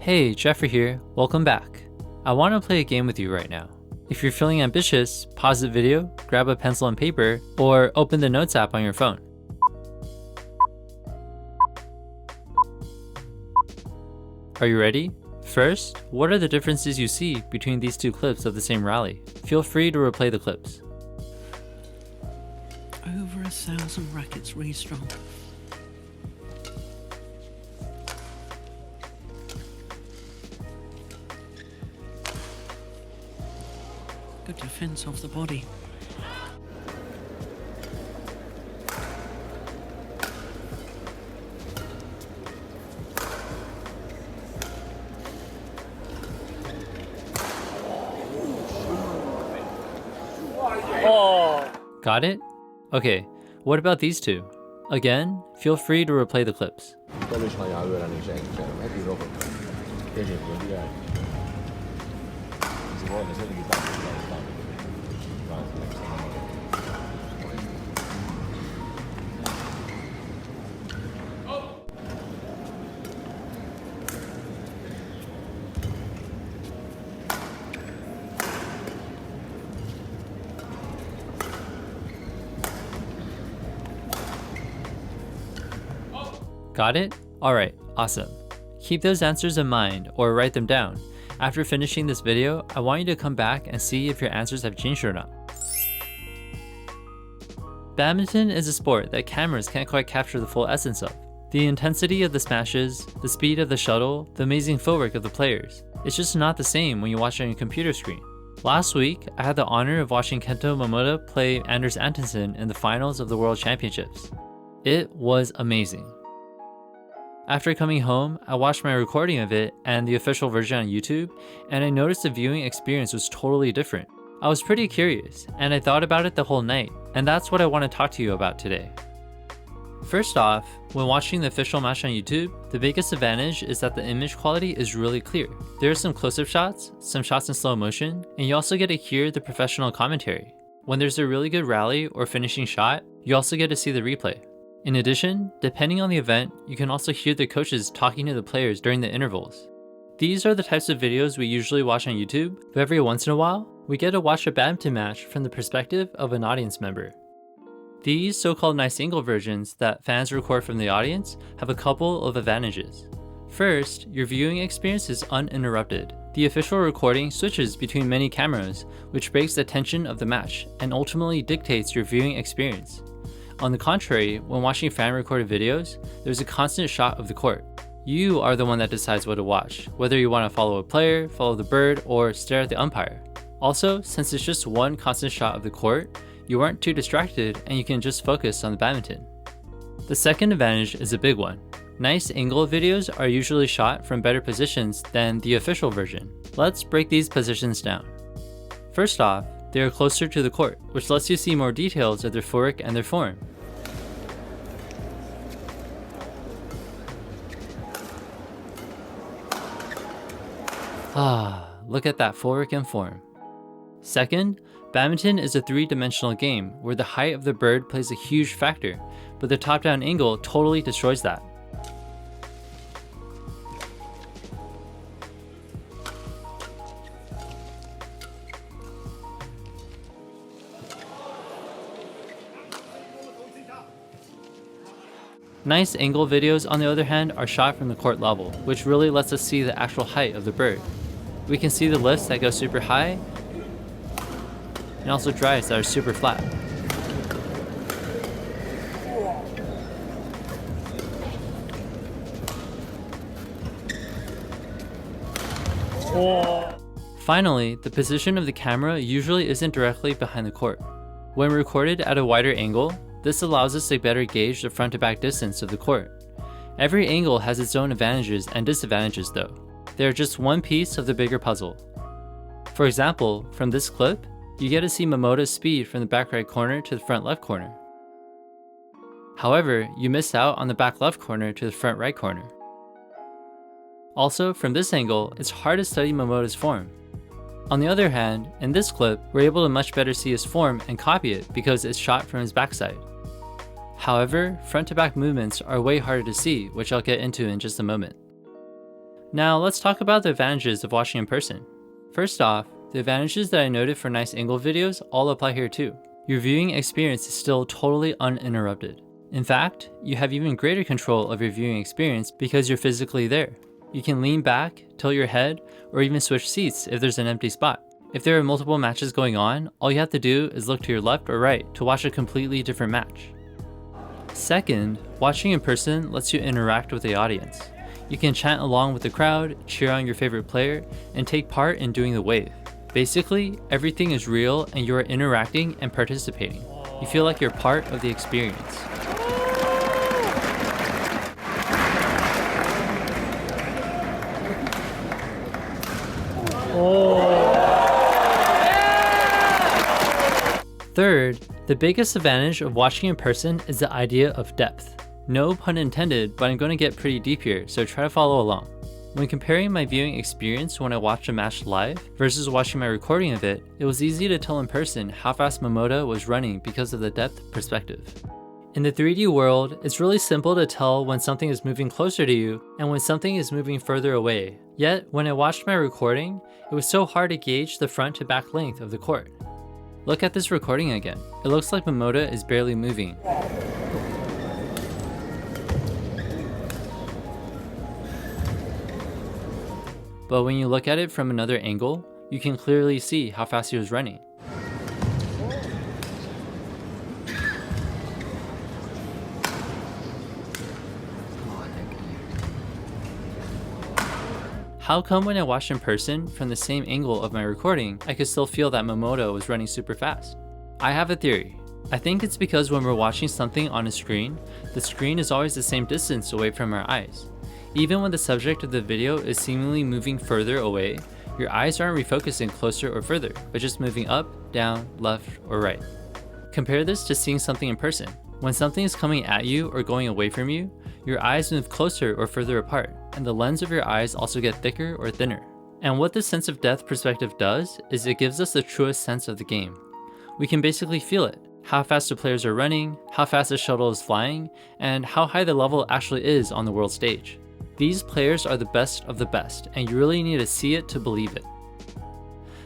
Hey, Jeffrey here, welcome back. I want to play a game with you right now. If you're feeling ambitious, pause the video, grab a pencil and paper, or open the Notes app on your phone. Are you ready? First, what are the differences you see between these two clips of the same rally? Feel free to replay the clips. Over 1,000 rackets really strong. Good defense of the body. Got it? Okay, what about these two? Again, feel free to replay the clips. Got it? Alright, awesome. Keep those answers in mind or write them down. After finishing this video, I want you to come back and see if your answers have changed or not. Badminton is a sport that cameras can't quite capture the full essence of. The intensity of the smashes, the speed of the shuttle, the amazing footwork of the players. It's just not the same when you watch it on your computer screen. Last week, I had the honor of watching Kento Momota play Anders Antonsen in the finals of the World Championships. It was amazing. After coming home, I watched my recording of it and the official version on YouTube, and I noticed the viewing experience was totally different. I was pretty curious, and I thought about it the whole night, and that's what I want to talk to you about today. First off, when watching the official match on YouTube, the biggest advantage is that the image quality is really clear. There are some close-up shots, some shots in slow motion, and you also get to hear the professional commentary. When there's a really good rally or finishing shot, you also get to see the replay. In addition, depending on the event, you can also hear the coaches talking to the players during the intervals. These are the types of videos we usually watch on YouTube, but every once in a while, we get to watch a badminton match from the perspective of an audience member. These so-called nice angle versions that fans record from the audience have a couple of advantages. First, your viewing experience is uninterrupted. The official recording switches between many cameras, which breaks the tension of the match and ultimately dictates your viewing experience. On the contrary, when watching fan-recorded videos, there's a constant shot of the court. You are the one that decides what to watch, whether you want to follow a player, follow the bird, or stare at the umpire. Also, since it's just one constant shot of the court, you aren't too distracted and you can just focus on the badminton. The second advantage is a big one. Nice angle videos are usually shot from better positions than the official version. Let's break these positions down. First off, they are closer to the court, which lets you see more details of their footwork and their form. Look at that footwork and form. Second, badminton is a three-dimensional game where the height of the bird plays a huge factor, but the top-down angle totally destroys that. Nice angle videos, on the other hand, are shot from the court level, which really lets us see the actual height of the bird. We can see the lifts that go super high, and also drives that are super flat. Finally, the position of the camera usually isn't directly behind the court. When recorded at a wider angle, this allows us to better gauge the front-to-back distance of the court. Every angle has its own advantages and disadvantages though. They are just one piece of the bigger puzzle. For example, from this clip, you get to see Momota's speed from the back right corner to the front left corner. However, you miss out on the back left corner to the front right corner. Also, from this angle, it's hard to study Momota's form. On the other hand, in this clip, we're able to much better see his form and copy it because it's shot from his backside. However, front to back movements are way harder to see, which I'll get into in just a moment. Now let's talk about the advantages of watching in person. First off, the advantages that I noted for nice angle videos all apply here too. Your viewing experience is still totally uninterrupted. In fact, you have even greater control of your viewing experience because you're physically there. You can lean back, tilt your head, or even switch seats if there's an empty spot. If there are multiple matches going on, all you have to do is look to your left or right to watch a completely different match. Second, watching in person lets you interact with the audience. You can chant along with the crowd, cheer on your favorite player, and take part in doing the wave. Basically, everything is real and you are interacting and participating. You feel like you're part of the experience. Third, the biggest advantage of watching in person is the idea of depth. No pun intended, but I'm going to get pretty deep here, so try to follow along. When comparing my viewing experience when I watched a match live versus watching my recording of it, it was easy to tell in person how fast Momota was running because of the depth perspective. In the 3D world, it's really simple to tell when something is moving closer to you and when something is moving further away. Yet, when I watched my recording, it was so hard to gauge the front to back length of the court. Look at this recording again. It looks like Momota is barely moving. But when you look at it from another angle, you can clearly see how fast he was running. How come when I watched in person from the same angle of my recording, I could still feel that Momota was running super fast? I have a theory. I think it's because when we're watching something on a screen, the screen is always the same distance away from our eyes. Even when the subject of the video is seemingly moving further away, your eyes aren't refocusing closer or further, but just moving up, down, left, or right. Compare this to seeing something in person. When something is coming at you or going away from you, your eyes move closer or further apart, and the lens of your eyes also get thicker or thinner. And what this sense of depth perspective does is it gives us the truest sense of the game. We can basically feel it. How fast the players are running, how fast the shuttle is flying, and how high the level actually is on the world stage. These players are the best of the best, and you really need to see it to believe it.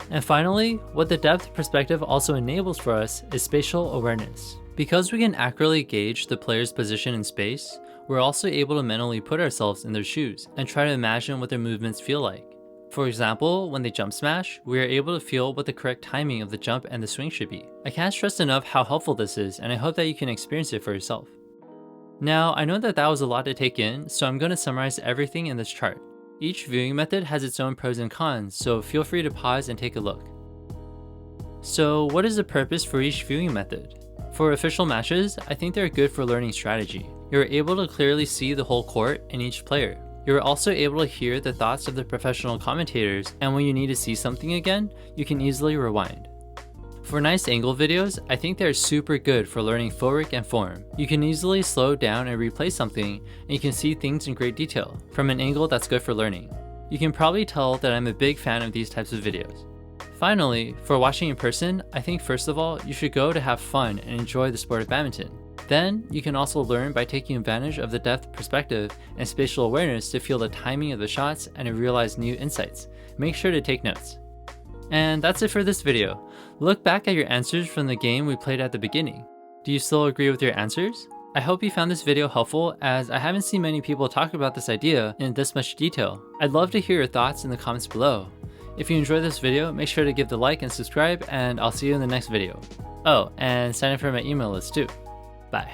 And finally, what the depth perspective also enables for us is spatial awareness. Because we can accurately gauge the player's position in space, we're also able to mentally put ourselves in their shoes and try to imagine what their movements feel like. For example, when they jump smash, we are able to feel what the correct timing of the jump and the swing should be. I can't stress enough how helpful this is, and I hope that you can experience it for yourself. Now, I know that was a lot to take in, so I'm going to summarize everything in this chart. Each viewing method has its own pros and cons, so feel free to pause and take a look. So, what is the purpose for each viewing method? For official matches, I think they're good for learning strategy. You're able to clearly see the whole court and each player. You're also able to hear the thoughts of the professional commentators, and when you need to see something again, you can easily rewind. For nice angle videos, I think they're super good for learning footwork and form. You can easily slow down and replay something, and you can see things in great detail, from an angle that's good for learning. You can probably tell that I'm a big fan of these types of videos. Finally, for watching in person, I think first of all, you should go to have fun and enjoy the sport of badminton. Then, you can also learn by taking advantage of the depth perspective and spatial awareness to feel the timing of the shots and to realize new insights. Make sure to take notes. And that's it for this video. Look back at your answers from the game we played at the beginning. Do you still agree with your answers? I hope you found this video helpful, as I haven't seen many people talk about this idea in this much detail. I'd love to hear your thoughts in the comments below. If you enjoyed this video, make sure to give the like and subscribe, and I'll see you in the next video. Oh, and sign up for my email list too. Bye.